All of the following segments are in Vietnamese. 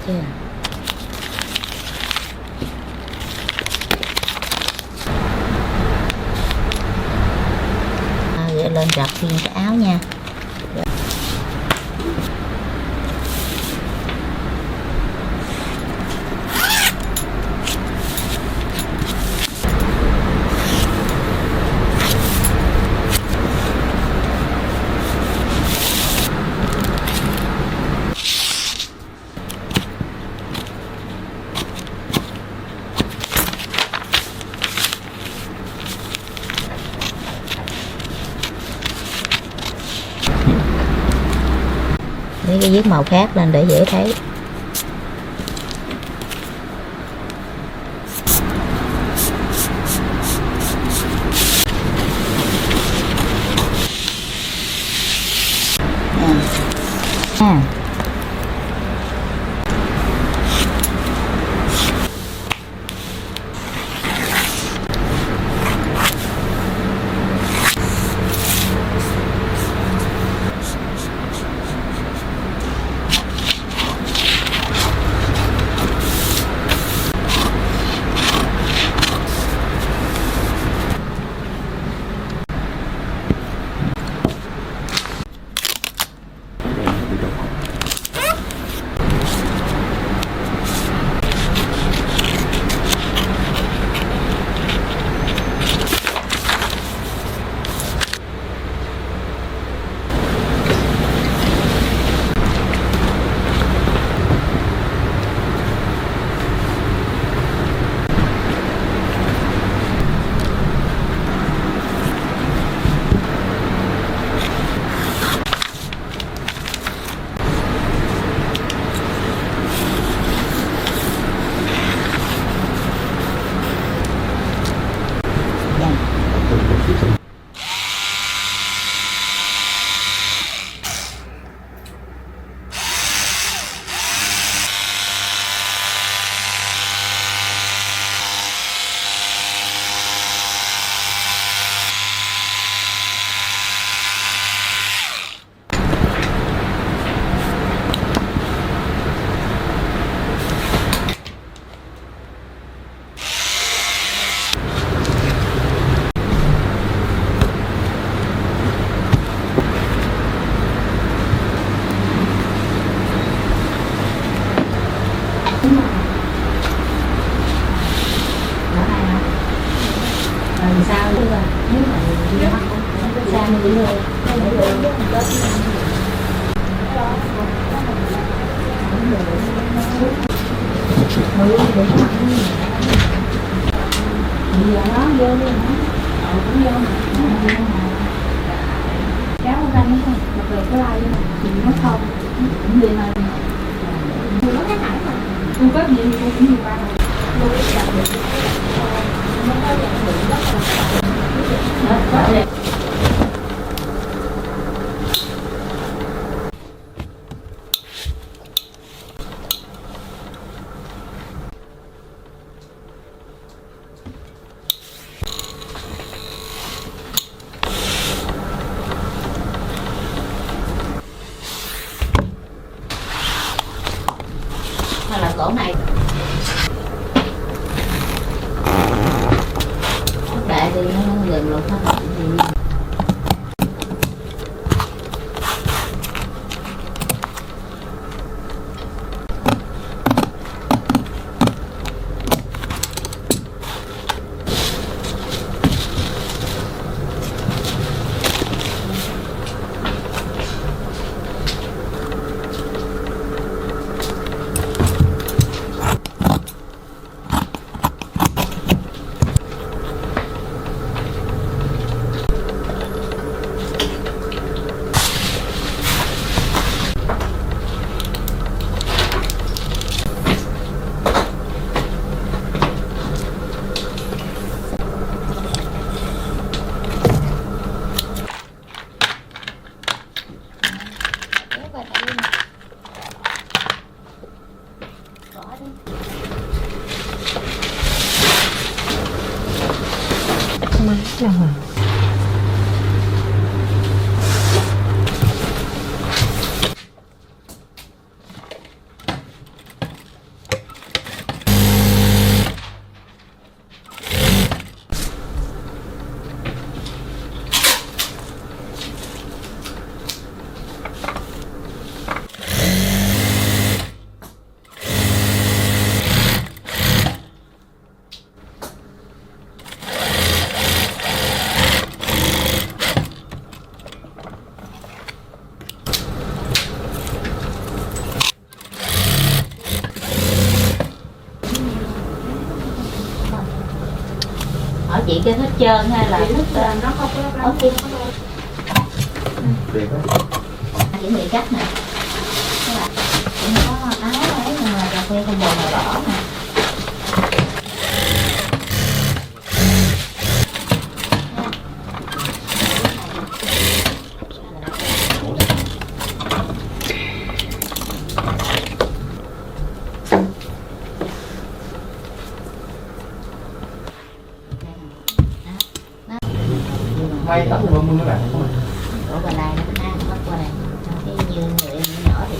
chưa? Gửi lên rập viên cái áo nha. Lấy cái viết màu khác lên để dễ thấy. Sao nữa nếu mà đi mắc sao mình đi luôn giờ nó vô đi hả? Cũng vô kéo ra nó không mặc về cái lai thì nó không cũng đi này nó cái hải mà tôi có gì thì tôi cũng đi qua tôi đặt được nó có dạng được rất là là cổ này đại thì nó gần lột hết thì Rồi. Hỏi chị cái thích trơn hay là thích nó không có lắm. Đẹp á. chỉ nghĩ cách nè. Các bạn cũng có áo ấy nhưng mà cà phê con bồ màu đỏ nè. May tóc của mưa các bạn không ạ? Đổ vào đây nó bắt qua đây cái như người nhỏ thì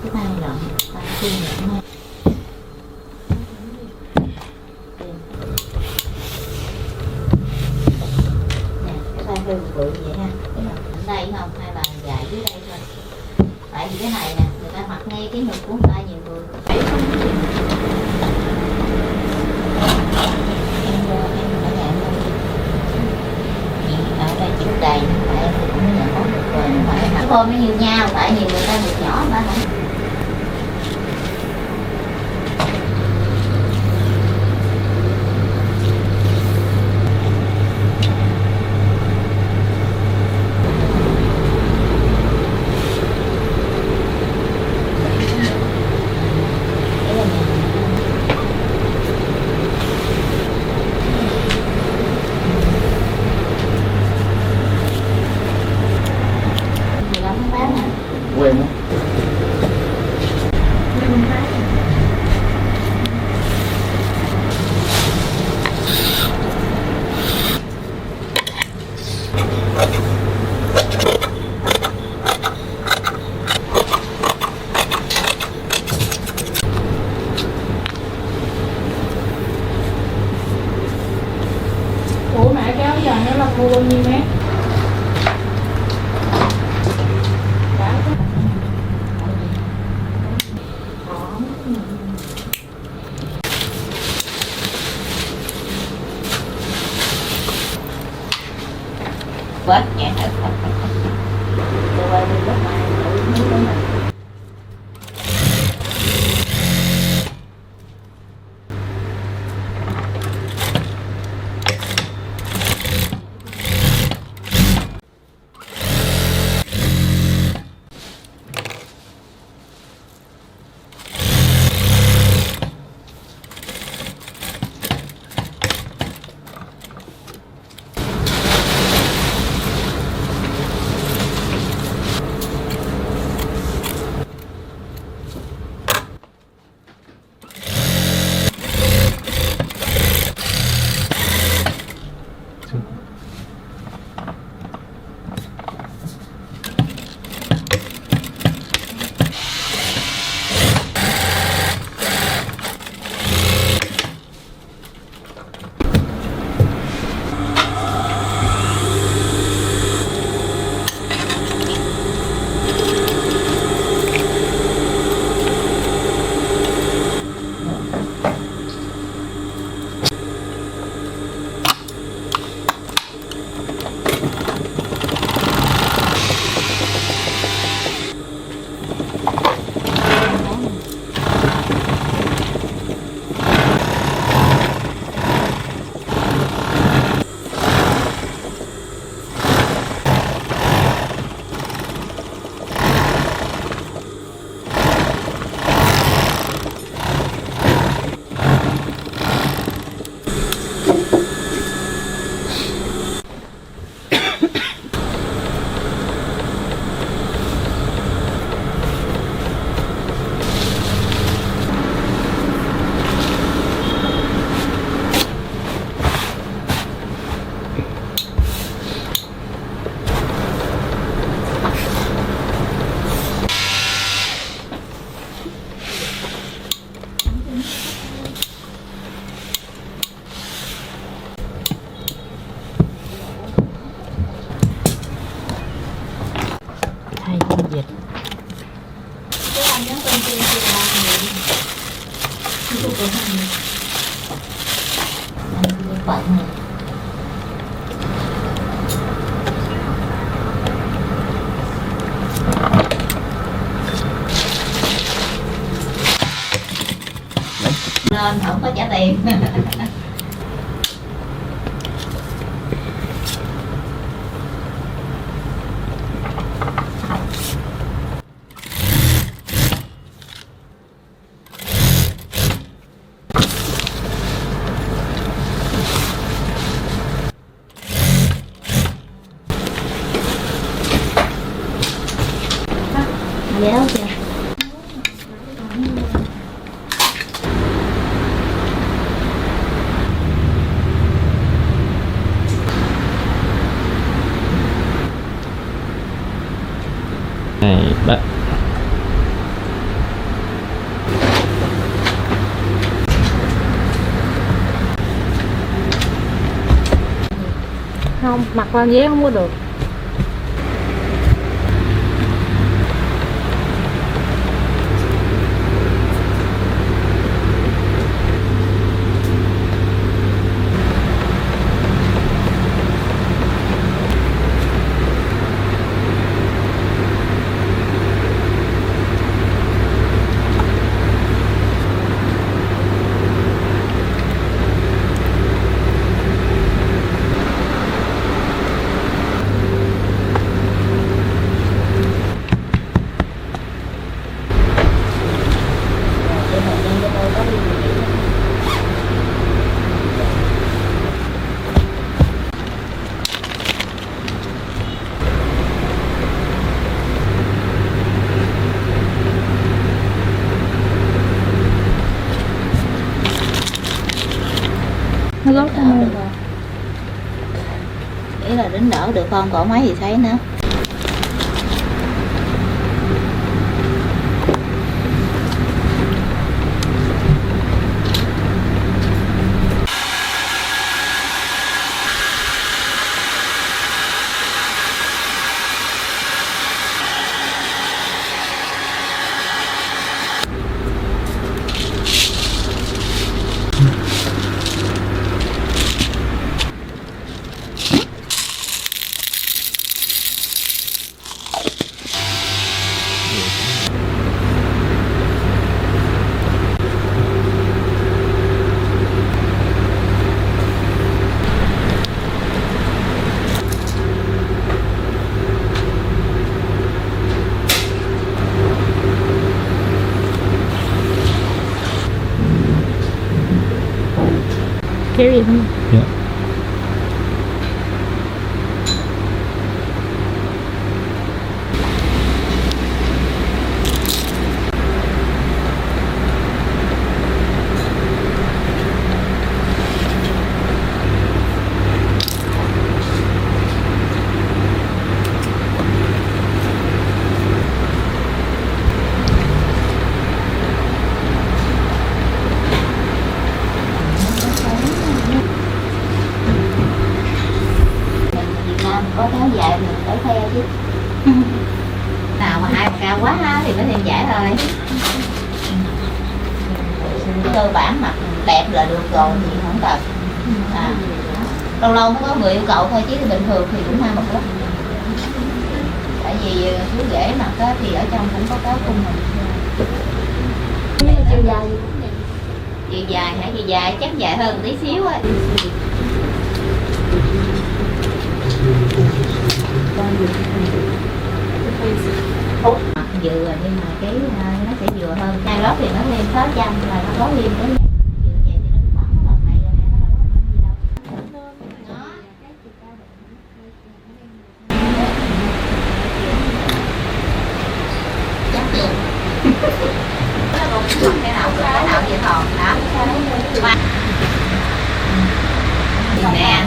cái tay lợn tay xương lợn này nè cái tay hơi bự vậy ha, cái mặt ở đây không hay là dài dưới đây thôi, tại vì cái này nè người ta mặc ngay cái ngực của người ta nhiều người. Trước đây tại cũng nhận có được rồi, không phải là thôi nó như nhau, tại nhiều người ta được nhỏ mà không. Quen không? Ủa mẹ cái áo dài nó là mua bao nhiêu mét? Quét nhẹ thật. Tôi quay đi lúc mai bận rồi. nên không có trả tiền. Vậy đâu kìa. Này bạn Không, mặc vào dễ không có được. Nó lót được không? Ý là đính đỡ được không? Còn mấy gì thấy nữa. Kéo gì không? dạ. Có kéo dài mình phải theo chứ. Nào mà hai mà cao quá thì mới thêm giải thôi. Cơ bản mặt đẹp là được rồi thì không cần. Lâu lâu mới có người yêu cầu thôi chứ bình thường thì cũng hai một lúc. Tại vì chú rể mặt á, thì ở trong cũng có cáo cung mình. Chiều dài. Chiều dài hả? Chiều dài chắc dài hơn tí xíu á. Mặt vừa nhưng mà cái nó sẽ vừa hơn. Hai lót thì nó lên 600 là nó có thêm cái cái nào vậy còn đó nè